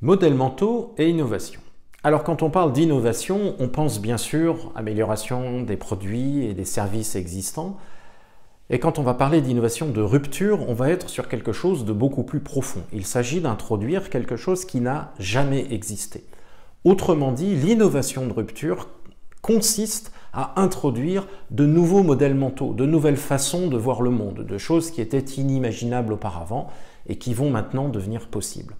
Modèles mentaux et innovation. Alors quand on parle d'innovation, on pense bien sûr amélioration des produits et des services existants. Et quand on va parler d'innovation de rupture, on va être sur quelque chose de beaucoup plus profond. Il s'agit d'introduire quelque chose qui n'a jamais existé. Autrement dit, l'innovation de rupture consiste à introduire de nouveaux modèles mentaux, de nouvelles façons de voir le monde, de choses qui étaient inimaginables auparavant et qui vont maintenant devenir possibles.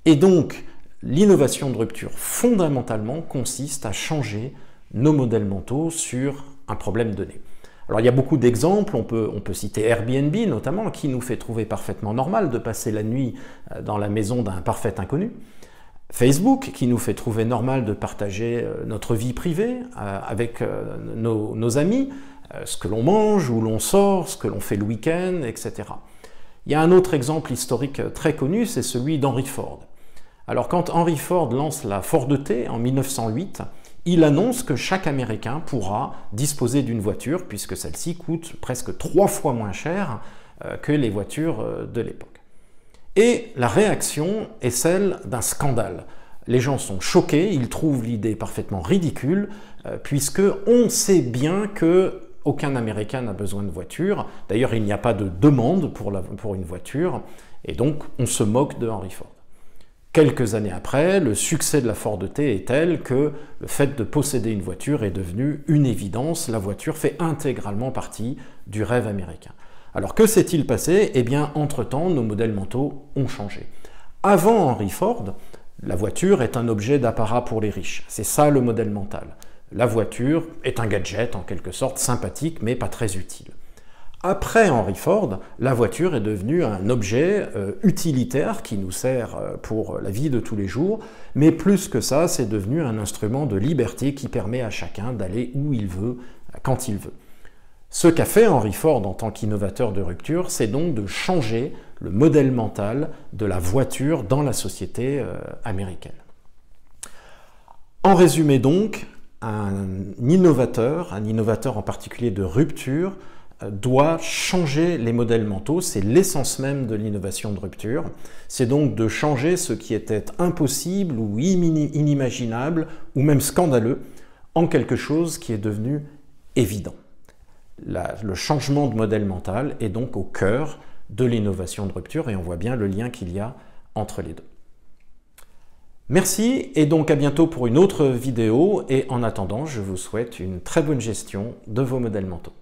Et donc, l'innovation de rupture, fondamentalement, consiste à changer nos modèles mentaux sur un problème donné. Alors, il y a beaucoup d'exemples, on peut citer Airbnb notamment, qui nous fait trouver parfaitement normal de passer la nuit dans la maison d'un parfait inconnu. Facebook, qui nous fait trouver normal de partager notre vie privée avec nos amis, ce que l'on mange, où l'on sort, ce que l'on fait le week-end, etc. Il y a un autre exemple historique très connu, c'est celui d'Henry Ford. Alors quand Henry Ford lance la Ford T en 1908, il annonce que chaque Américain pourra disposer d'une voiture puisque celle-ci coûte presque 3 fois moins cher que les voitures de l'époque. Et la réaction est celle d'un scandale. Les gens sont choqués, ils trouvent l'idée parfaitement ridicule puisque on sait bien que aucun Américain n'a besoin de voiture. D'ailleurs, il n'y a pas de demande pour une voiture et donc on se moque de Henry Ford. Quelques années après, le succès de la Ford T est tel que le fait de posséder une voiture est devenu une évidence. La voiture fait intégralement partie du rêve américain. Alors que s'est-il passé? Eh bien, entre-temps, nos modèles mentaux ont changé. Avant Henry Ford, la voiture est un objet d'apparat pour les riches. C'est ça le modèle mental. La voiture est un gadget, en quelque sorte, sympathique, mais pas très utile. Après Henry Ford, la voiture est devenue un objet utilitaire qui nous sert pour la vie de tous les jours, mais plus que ça, c'est devenu un instrument de liberté qui permet à chacun d'aller où il veut, quand il veut. Ce qu'a fait Henry Ford en tant qu'innovateur de rupture, c'est donc de changer le modèle mental de la voiture dans la société américaine. En résumé donc, un innovateur en particulier de rupture, doit changer les modèles mentaux, c'est l'essence même de l'innovation de rupture. C'est donc de changer ce qui était impossible ou inimaginable ou même scandaleux en quelque chose qui est devenu évident. Le changement de modèle mental est donc au cœur de l'innovation de rupture et on voit bien le lien qu'il y a entre les deux. Merci et donc à bientôt pour une autre vidéo et en attendant, je vous souhaite une très bonne gestion de vos modèles mentaux.